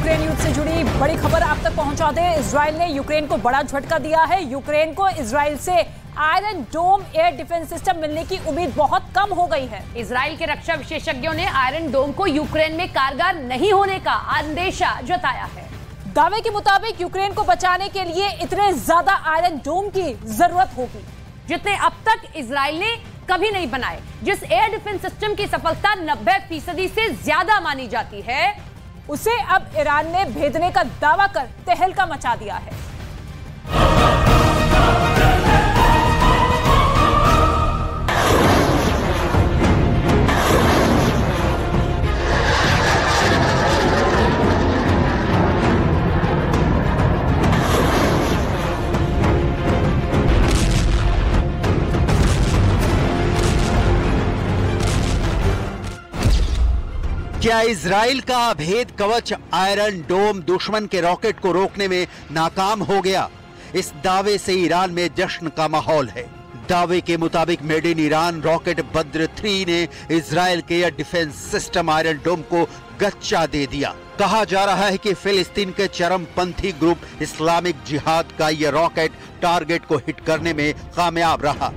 Ukraine युद्ध से जुड़ी बड़ी खबर आप तक पहुंचा दें। इजराइल ने यूक्रेन को बड़ा झटका दिया है। यूक्रेन को इजराइल से आयरन डोम एयर डिफेंस सिस्टम मिलने की उम्मीद बहुत कम हो गई है। इजराइल के रक्षा विशेषज्ञों ने आयरन डोम को यूक्रेन में कारगर नहीं होने का अंदेशा जताया है। दावे के मुताबिक यूक्रेन को बचाने के लिए इतने ज्यादा आयरन डोम की जरूरत होगी जितने अब तक इजराइल ने कभी नहीं बनाए। जिस एयर डिफेंस सिस्टम की सफलता 90% से ज्यादा मानी जाती है, उसे अब ईरान ने भेदने का दावा कर तहलका मचा दिया है। क्या इजराइल का अभेद कवच आयरन डोम दुश्मन के रॉकेट को रोकने में नाकाम हो गया? इस दावे से ईरान में जश्न का माहौल है। दावे के मुताबिक made in Iran rocket Badr 3 ने इजराइल के एयर डिफेंस सिस्टम आयरन डोम को गच्चा दे दिया। कहा जा रहा है कि फिलिस्तीन के चरमपंथी ग्रुप इस्लामिक जिहाद का यह रॉकेट टारगेट को हिट करने में कामयाब रहा।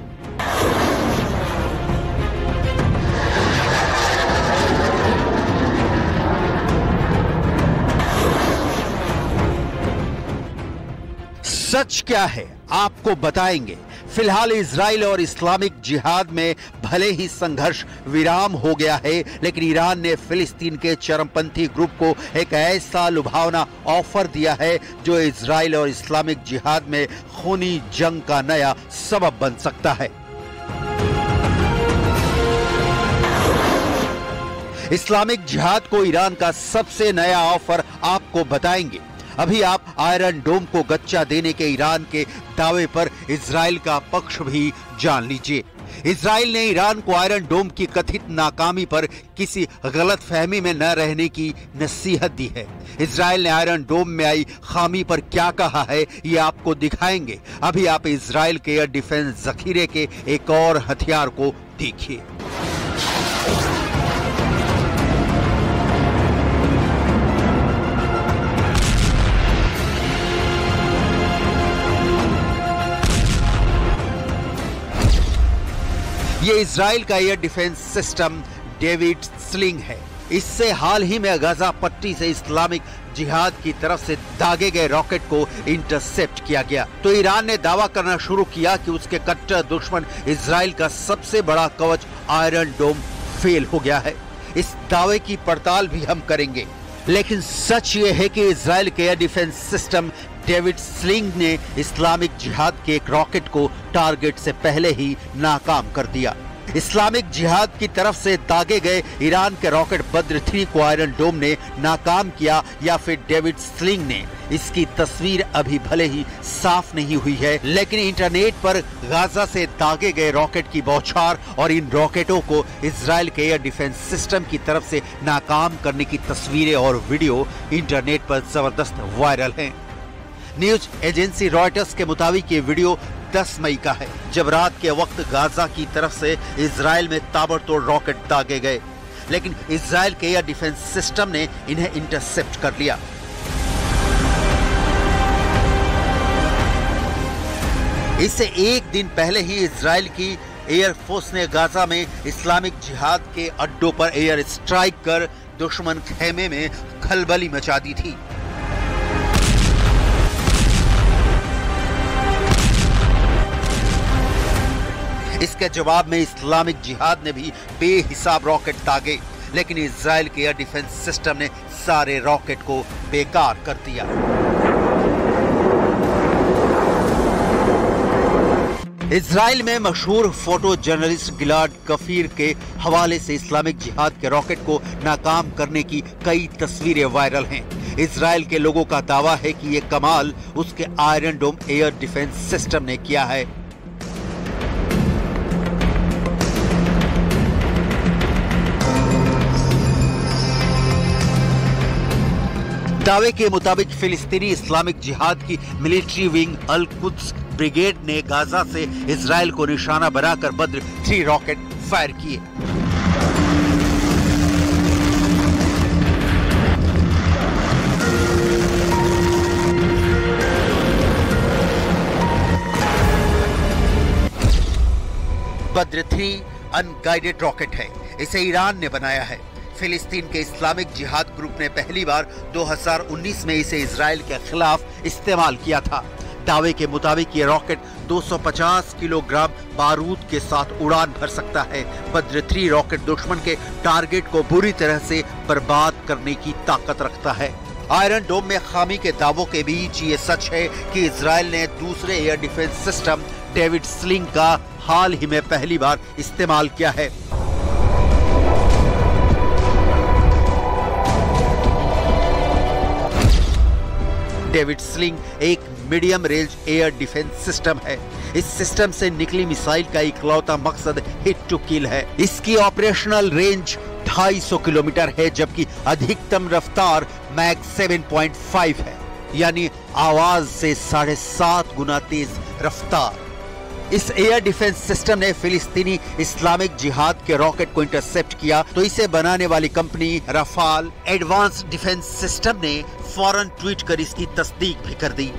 सच क्या है आपको बताएंगे। फिलहाल इजराइल और इस्लामिक जिहाद में भले ही संघर्ष विराम हो गया है, लेकिन ईरान ने फिलिस्तीन के चरमपंथी ग्रुप को एक ऐसा लुभावना ऑफर दिया है जो इजराइल और इस्लामिक जिहाद में खूनी जंग का नया सबब बन सकता है। इस्लामिक जिहाद को ईरान का सबसे नया ऑफर आपको बताएंगे। अभी आप आयरन डोम को गच्चा देने के ईरान के दावे पर इजराइल का पक्ष भी जान लीजिए। इजराइल ने ईरान को आयरन डोम की कथित नाकामी पर किसी गलत फहमी में न रहने की नसीहत दी है। इजराइल ने आयरन डोम में आई खामी पर क्या कहा है ये आपको दिखाएंगे। अभी आप इजराइल के एयर डिफेंस जखीरे के एक और हथियार को देखिए। ये इजराइल का air defence system David sling है। इससे हाल ही में गाजा पट्टी से इस्लामिक जिहाद की तरफ से दागे गए रॉकेट को इंटरसेप्ट किया गया तो ईरान ने दावा करना शुरू किया कि उसके कट्टर दुश्मन इजराइल का सबसे बड़ा कवच आयरन डोम फेल हो गया है। इस दावे की पड़ताल भी हम करेंगे, लेकिन सच ये है कि इजराइल के air defence system David sling ने इस्लामिक जिहाद के एक रॉकेट को टारगेट से पहले ही नाकाम कर दिया। इस्लामिक जिहाद की तरफ से दागे गए ईरान के रॉकेट बद्र 3 को आयरन डोम ने नाकाम किया या फिर डेविड स्लिंग ने, इसकी तस्वीर अभी भले ही साफ नहीं हुई है, लेकिन इंटरनेट पर गाजा से दागे गए रॉकेट की बौछार और इन रॉकेटों को इजराइल के एयर डिफेंस सिस्टम की तरफ से नाकाम करने की तस्वीरें और वीडियो इंटरनेट पर जबरदस्त वायरल हैं। न्यूज एजेंसी रॉयटर्स के मुताबिक ये वीडियो 10 मई का है, जब रात के वक्त गाजा की तरफ से इजराइल में ताबड़तोड़ रॉकेट दागे गए, लेकिन इजराइल के एयर डिफेंस सिस्टम ने इन्हें इंटरसेप्ट कर लिया। इससे एक दिन पहले ही इजराइल की एयरफोर्स ने गाजा में इस्लामिक जिहाद के अड्डों पर एयर स्ट्राइक कर दुश्मन खेमे में खलबली मचा दी थी। इसके जवाब में इस्लामिक जिहाद ने भी बेहिसाब रॉकेट दागे, लेकिन इजराइल के एयर डिफेंस सिस्टम ने सारे रॉकेट को बेकार कर दिया। इजराइल में मशहूर फोटो जर्नलिस्ट गिलाड कफीर के हवाले से इस्लामिक जिहाद के रॉकेट को नाकाम करने की कई तस्वीरें वायरल हैं। इजराइल के लोगों का दावा है कि ये कमाल उसके आयरन डोम एयर डिफेंस सिस्टम ने किया है। दावे के मुताबिक फिलिस्तीनी इस्लामिक जिहाद की मिलिट्री विंग अल कुद्स ब्रिगेड ने गाजा से इजराइल को निशाना बनाकर बद्र 3 रॉकेट फायर किए। बद्र 3 अनगाइडेड रॉकेट है। इसे ईरान ने बनाया है। फिलिस्तीन के इस्लामिक जिहाद ग्रुप ने पहली बार 2019 में इसे इजराइल के खिलाफ इस्तेमाल किया था। दावे के मुताबिक ये रॉकेट 250 किलोग्राम बारूद के साथ उड़ान भर सकता है। बद्र 3 रॉकेट दुश्मन के टारगेट को बुरी तरह से बर्बाद करने की ताकत रखता है। आयरन डोम में खामी के दावों के बीच ये सच है कि इजराइल ने दूसरे air defence system David sling का हाल ही में पहली बार इस्तेमाल किया है। डेविड स्लिंग एक medium range air defence system है। इस सिस्टम से निकली मिसाइल का इकलौता मकसद हिट टू किल है। इसकी ऑपरेशनल रेंज 250 किलोमीटर है, जबकि अधिकतम रफ्तार मैक 7.5 है, यानी आवाज से 7.5 गुना तेज रफ्तार। इस एयर डिफेंस सिस्टम ने फिलिस्तीनी इस्लामिक जिहाद के रॉकेट को इंटरसेप्ट किया, तो इसे बनाने वाली company Rafale advance defence system ने फौरन ट्वीट कर इसकी तस्दीक भी कर दी।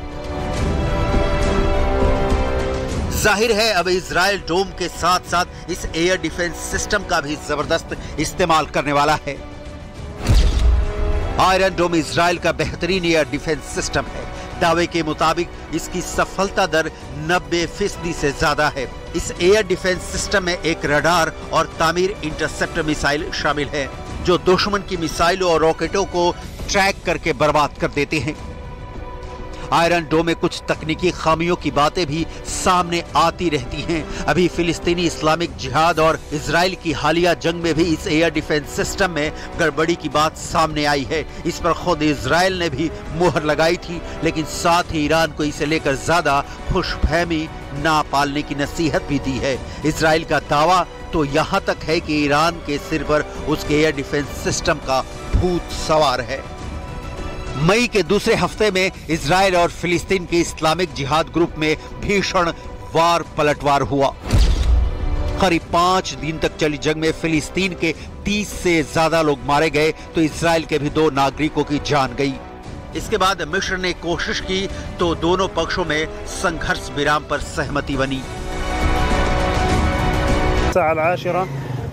जाहिर है अब इजराइल डोम के साथ साथ इस एयर डिफेंस सिस्टम का भी जबरदस्त इस्तेमाल करने वाला है। आयरन डोम इजराइल का बेहतरीन एयर डिफेंस सिस्टम है। दावे के मुताबिक इसकी सफलता दर 90% से ज्यादा है। इस एयर डिफेंस सिस्टम में एक रडार और तामीर इंटरसेप्टर मिसाइल शामिल है, जो दुश्मन की मिसाइलों और रॉकेटों को ट्रैक करके बर्बाद कर देते हैं। आयरन डोम में कुछ तकनीकी खामियों की बातें भी सामने आती रहती हैं। अभी फिलिस्तीनी इस्लामिक जिहाद और इजराइल की हालिया जंग में भी इस एयर डिफेंस सिस्टम में गड़बड़ी की बात सामने आई है। इस पर खुद इजराइल ने भी मुहर लगाई थी, लेकिन साथ ही ईरान को इसे लेकर ज्यादा खुशफहमी ना पालने की नसीहत भी दी है। इजराइल का दावा तो यहाँ तक है कि ईरान के सिर पर उसके एयर डिफेंस सिस्टम का भूत सवार है। मई के दूसरे हफ्ते में इजराइल और फिलिस्तीन के इस्लामिक जिहाद ग्रुप में भीषण वार पलटवार हुआ। करीब 5 दिन तक चली जंग में फिलिस्तीन के 30 से ज्यादा लोग मारे गए, तो इजराइल के भी 2 नागरिकों की जान गई। इसके बाद मिस्र ने कोशिश की तो दोनों पक्षों में संघर्ष विराम पर सहमति बनी।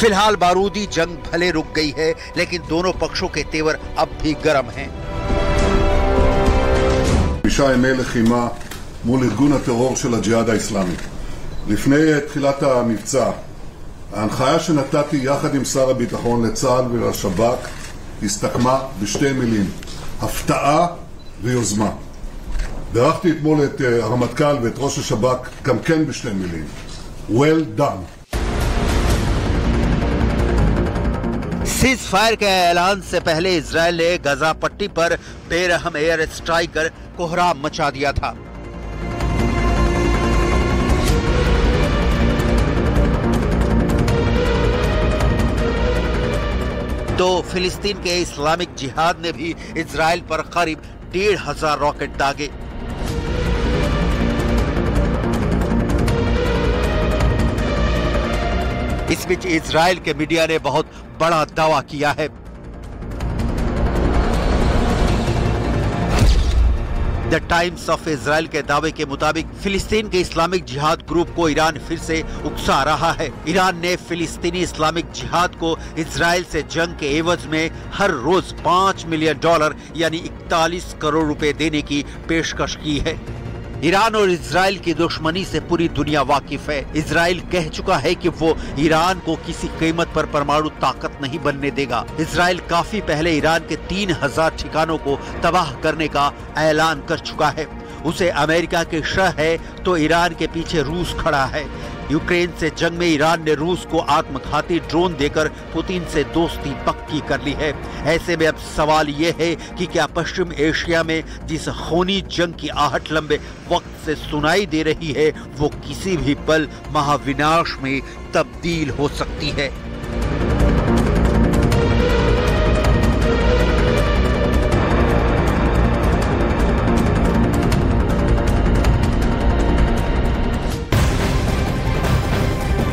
फिलहाल बारूदी जंग भले रुक गई है, लेकिन दोनों पक्षों के तेवर अब भी गर्म हैं। 5 ימי לחימה מול ארגון הטרור של הג'יהאד האסלאמי. לפני תחילת המבצע, ההנחיה שנתתי יחד עם שר הביטחון לצה"ל ולשב"כ הסתכמה בשתי מילים: הפתעה ויוזמה. בירכתי אתמול את הרמטכ"ל ואת ראש השב"כ גם כן בשתי מילים: well done. सीज फायर के ऐलान से पहले इजराइल ने गजा पट्टी पर बेरहम एयर स्ट्राइक कर कोहराम मचा दिया था। तो फिलिस्तीन के इस्लामिक जिहाद ने भी इजराइल पर करीब 1,500 रॉकेट दागे। इस बीच इजराइल के मीडिया ने बहुत बड़ा दावा किया है। द टाइम्स ऑफ इजराइल के दावे के मुताबिक फिलिस्तीन के इस्लामिक जिहाद ग्रुप को ईरान फिर से उकसा रहा है। ईरान ने फिलिस्तीनी इस्लामिक जिहाद को इजराइल से जंग के एवज में हर रोज $5 मिलियन यानी 41 करोड़ रुपए देने की पेशकश की है। ईरान और इजराइल की दुश्मनी से पूरी दुनिया वाकिफ है। इजराइल कह चुका है कि वो ईरान को किसी कीमत पर परमाणु ताकत नहीं बनने देगा। इजराइल काफी पहले ईरान के 3000 ठिकानों को तबाह करने का ऐलान कर चुका है। उसे अमेरिका के शह है तो ईरान के पीछे रूस खड़ा है। यूक्रेन से जंग में ईरान ने रूस को आत्मघाती ड्रोन देकर पुतिन से दोस्ती पक्की कर ली है। ऐसे में अब सवाल ये है कि क्या पश्चिम एशिया में जिस खूनी जंग की आहट लंबे वक्त से सुनाई दे रही है वो किसी भी पल महाविनाश में तब्दील हो सकती है।